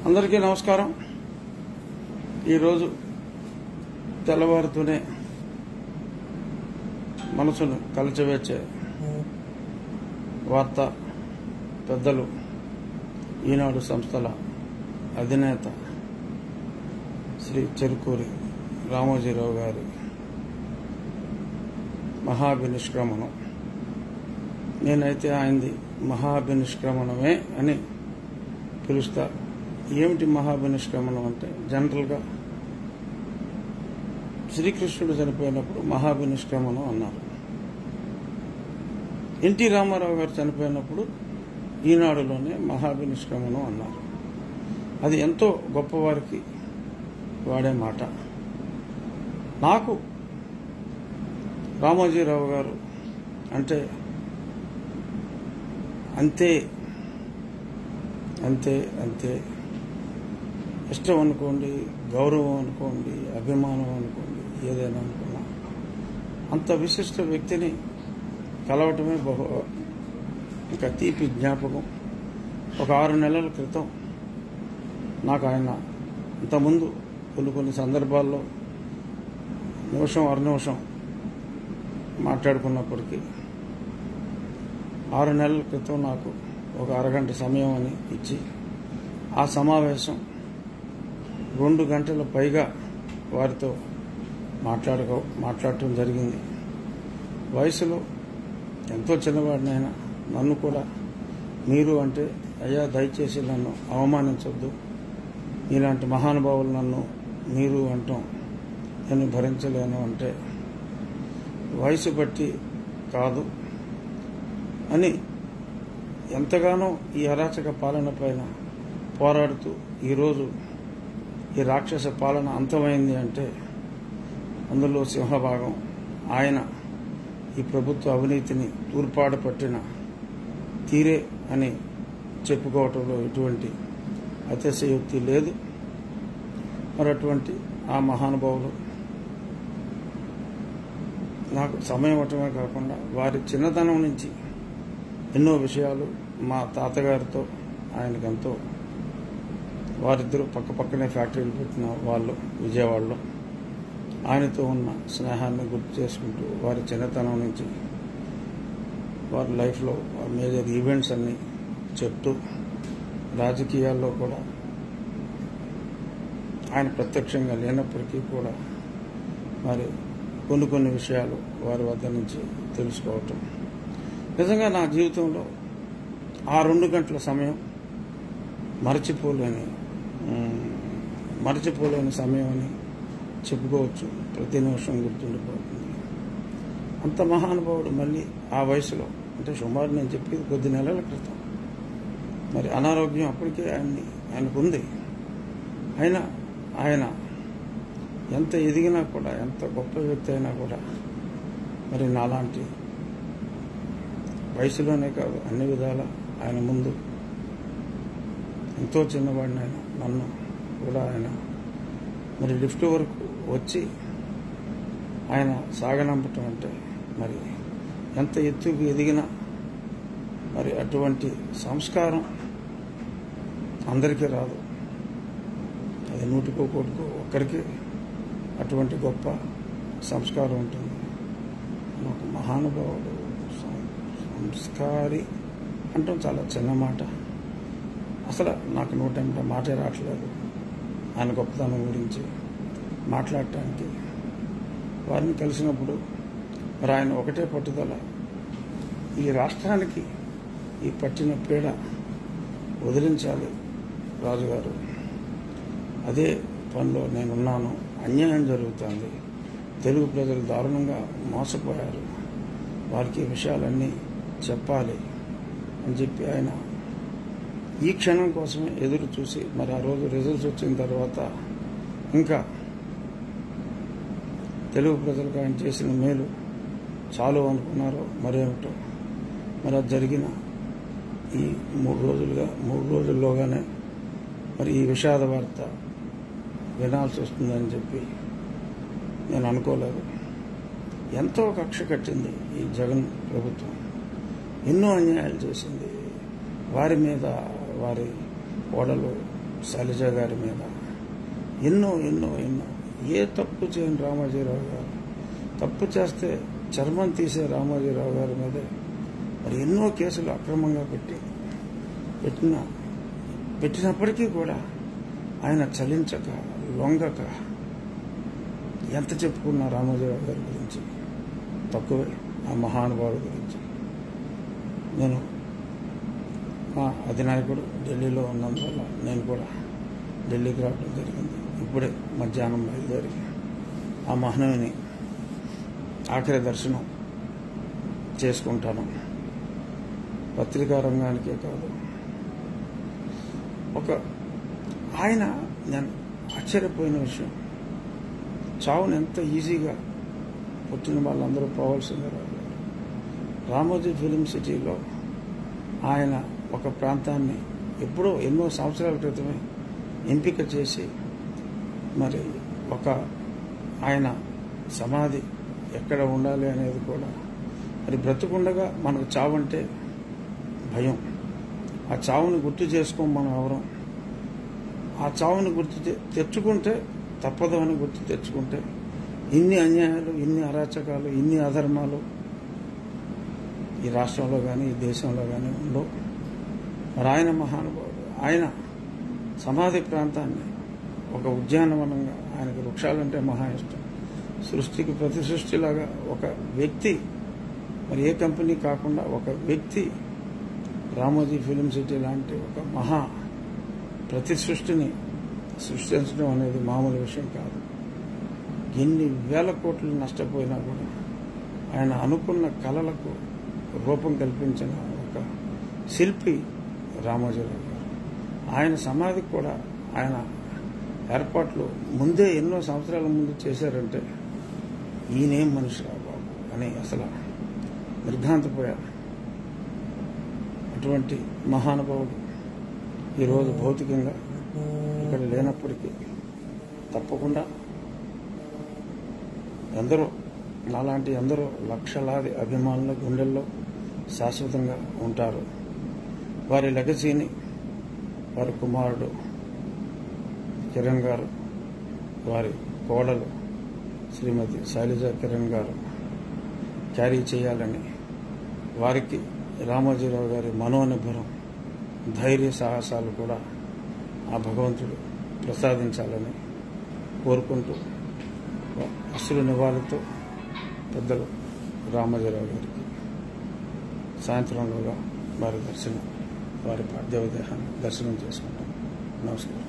అందరికీ నమస్కారం. ఈరోజు తెల్లవారుతూనే మనసును కలిచివేసే వార్త పెద్దలు ఈనాడు సంస్థల అధినేత శ్రీ చెరుకూరి రామోజీరావు గారి మహాభినిష్క్రమణం. నేనైతే ఆయనది మహాభినిష్క్రమణమే అని పిలుస్తా. ఏమిటి మహాభినిష్క్రమణం అంటే, జనరల్గా శ్రీకృష్ణుడు చనిపోయినప్పుడు మహాభినిష్క్రమణం అన్నారు. ఎన్టీ రామారావు గారు చనిపోయినప్పుడు ఈనాడులోనే మహాభినిష్క్రమణం అన్నారు. అది ఎంతో గొప్పవారికి వాడే మాట. నాకు రామోజీరావు గారు అంటే అంతే అంతే అంతే ఇష్టం అనుకోండి, గౌరవం అనుకోండి, అభిమానం అనుకోండి, ఏదైనా అనుకున్నా అంత విశిష్ట వ్యక్తిని కలవటమే ఇంకా తీపి జ్ఞాపకం. ఒక 6 నెలల క్రితం నాకు ఆయన ఇంతకుముందు కొన్ని సందర్భాల్లో నిమిషం అరనిమిషం మాట్లాడుకున్నప్పటికీ 6 నెలల క్రితం నాకు ఒక అరగంట సమయం అని ఇచ్చి ఆ సమావేశం 2 గంటల పైగా వారితో మాట్లాడటం జరిగింది. వయసులో ఎంతో చిన్నవాడినైనా నన్ను కూడా మీరు అంటే, అయ్యా దయచేసి నన్ను అవమానించొద్దు, ఇలాంటి మహానుభావులు నన్ను మీరు అంటాం నేను భరించలేను అంటే వయసు బట్టి కాదు అని ఎంతగానో ఈ అరాచక పాలన పైన పోరాడుతూ ఈరోజు ఈ రాక్షస పాలన అంతమైంది అంటే అందులో సింహభాగం ఆయన ఈ ప్రభుత్వ అవినీతిని తూర్పాడ పట్టిన తీరే అని చెప్పుకోవటంలో ఎటువంటి అతిశయోక్తి లేదు. మరి అటువంటి ఆ మహానుభావులు నాకు సమయం ఇవ్వటమే కాకుండా వారి చిన్నతనం నుంచి ఎన్నో విషయాలు మా తాతగారితో ఆయనకెంతో, వారిద్దరూ పక్కపక్కనే ఫ్యాక్టరీలు పెట్టిన వాళ్ళు విజయవాడలో, ఆయనతో ఉన్న స్నేహాన్ని గుర్తు చేసుకుంటూ వారి చిన్నతనం నుంచి వారి లైఫ్లో మేజర్ ఈవెంట్స్ అన్నీ చెప్తూ, రాజకీయాల్లో కూడా ఆయన ప్రత్యక్షంగా లేనప్పటికీ కూడా మరి కొన్ని విషయాలు వారి వద్ద నుంచి తెలుసుకోవటం నిజంగా నా జీవితంలో ఆ 2 గంటల సమయం మరచిపోలేని సమయం అని చెప్పుకోవచ్చు. ప్రతి నిమిషం గుర్తుండిపోతుంది. అంత మహానుభావుడు మళ్ళీ ఆ వయసులో, అంటే సుమారు నేను చెప్పేది కొద్ది నెలల క్రితం, మరి అనారోగ్యం అప్పటికే ఆయనకుంది. అయినా ఆయన ఎంత ఎదిగినా కూడా, ఎంత గొప్ప వ్యక్తి అయినా కూడా మరి నాలాంటి వయసులోనే కాదు అన్ని విధాల ఆయన ముందు ఎంతో చిన్నవాడిని ఆయన, నన్ను కూడా ఆయన మరి లిఫ్ట్ వరకు వచ్చి ఆయన సాగనంపటం అంటే మరి ఎంత ఎత్తుకు ఎదిగినా మరి అటువంటి సంస్కారం అందరికీ రాదు. అది 100 ఒక్కరికి అటువంటి గొప్ప సంస్కారం ఉంటుంది. ఒక మహానుభావుడు, సంస్కారి అంటాం చాలా చిన్న మాట. అసలు నాకు 100 మాటే రావట్లేదు ఆయన గొప్పతనం గురించి మాట్లాడటానికి. వారిని కలిసినప్పుడు మరి ఆయన ఒకటే పట్టుదల, ఈ రాష్ట్రానికి ఈ పట్టిన పీడ వదిలించాలి రాజుగారు, అదే పనిలో నేనున్నాను, అన్యాయం జరుగుతుంది, తెలుగు ప్రజలు దారుణంగా మోసపోయారు, వారికి ఈ విషయాలన్నీ చెప్పాలి అని చెప్పి ఆయన ఈ క్షణం కోసమే ఎదురు చూసి, మరి ఆ రోజు రిజల్ట్స్ వచ్చిన తర్వాత ఇంకా తెలుగు ప్రజలకు ఆయన చేసిన మేలు చాలు అనుకున్నారో మరేమిటో, మరి అది జరిగిన ఈ 3 రోజుల్లోగానే మరి ఈ విషాద వార్త వినాల్సి వస్తుందని చెప్పి నేను అనుకోలేదు. ఎంతో కక్ష కట్టింది ఈ జగన్ ప్రభుత్వం, ఎన్నో అన్యాయాలు చేసింది. వారి మీద వారి ఓడలు శైలజ గారి మీద ఎన్నో ఎన్నో ఎన్నో ఏ తప్పు చేయని రామోజీరావు గారు, తప్పు చేస్తే చర్మం తీసే రామోజీరావు గారి మీదే మరి ఎన్నో కేసులు అక్రమంగా పెట్టినప్పటికీ కూడా ఆయన చలించక లొంగక ఎంత చెప్పుకున్నా రామోజీరావు గారి గురించి తక్కువే. ఆ మహానుభావుడి గురించి నేను మా అధినాయకుడు ఢిల్లీలో ఉన్నందువల్ల నేను కూడా ఢిల్లీకి రావడం జరిగింది. ఇప్పుడే మధ్యాహ్నం బయలుదేరి ఆ మహనీయుని ఆఖరి దర్శనం చేసుకుంటాను. పత్రికా రంగానికే కాదు, ఆయన నేను ఆశ్చర్యపోయిన విషయం, చావును ఎంత ఈజీగా పుట్టిన వాళ్ళందరూ పోవాల్సిందే. రామోజీ ఫిలిం సిటీలో ఆయన ఒక ప్రాంతాన్ని ఎప్పుడో ఎన్నో సంవత్సరాల క్రితమే ఎంపిక చేసి మరి ఆయన సమాధి ఎక్కడ ఉండాలి అనేది కూడా మరి బ్రతుకుండగా మనకు చావంటే భయం. ఆ చావుని గుర్తు చేసుకోం మనం ఎవరం. ఆ చావుని తెచ్చుకుంటే తప్పదు అని గుర్తు తెచ్చుకుంటే ఇన్ని అన్యాయాలు, ఇన్ని అరాచకాలు, ఇన్ని అధర్మాలు ఈ రాష్ట్రంలో కానీ ఈ దేశంలో కానీ ఉండవు. మరి ఆయన మహానుభావుడు, ఆయన సమాధి ప్రాంతాన్ని ఒక ఉద్యానవనంగా, ఆయనకు వృక్షాలంటే మహా ఇష్టం, సృష్టికి ప్రతి సృష్టిలాగా ఒక వ్యక్తి, మరి ఏ కంపెనీ కాకుండా ఒక వ్యక్తి రామోజీ ఫిలిం సిటీ లాంటి ఒక మహా ప్రతి సృష్టిని సృష్టించడం అనేది మామూలు విషయం కాదు. ఎన్ని వేల కోట్లు నష్టపోయినా కూడా ఆయన అనుకున్న కళలకు రూపం కల్పించిన ఒక శిల్పి రామోజీరావు గారు. ఆయన సమాధికి కూడా ఆయన ఏర్పాట్లు ముందే ఎన్నో సంవత్సరాల ముందు చేశారంటే ఈయనేం మనిషి రా బాబు అని అసలు నిర్ఘాంతపోయారు. అటువంటి మహానుభావుడు ఈరోజు భౌతికంగా ఇక్కడ లేనప్పటికీ తప్పకుండా నాలాంటి ఎందరో లక్షలాది అభిమానుల గుండెల్లో శాశ్వతంగా ఉంటారు. వారి లెగసీని వారి కుమారుడు కిరణ్ గారు, వారి కోడలు శ్రీమతి శైలజ కిరణ్ గారు క్యారీ చేయాలని, వారికి రామోజీరావు గారి మనోనిబ్బరం, ధైర్య సాహసాలు కూడా ఆ భగవంతుడు ప్రసాదించాలని కోరుకుంటూ అసలు నివాళితో పెద్దలు రామోజీరావు గారికి సాయంత్రంలోగా వారి పార్థివ దేహాన్ని దర్శనం చేసుకుంటాం. నమస్కారం.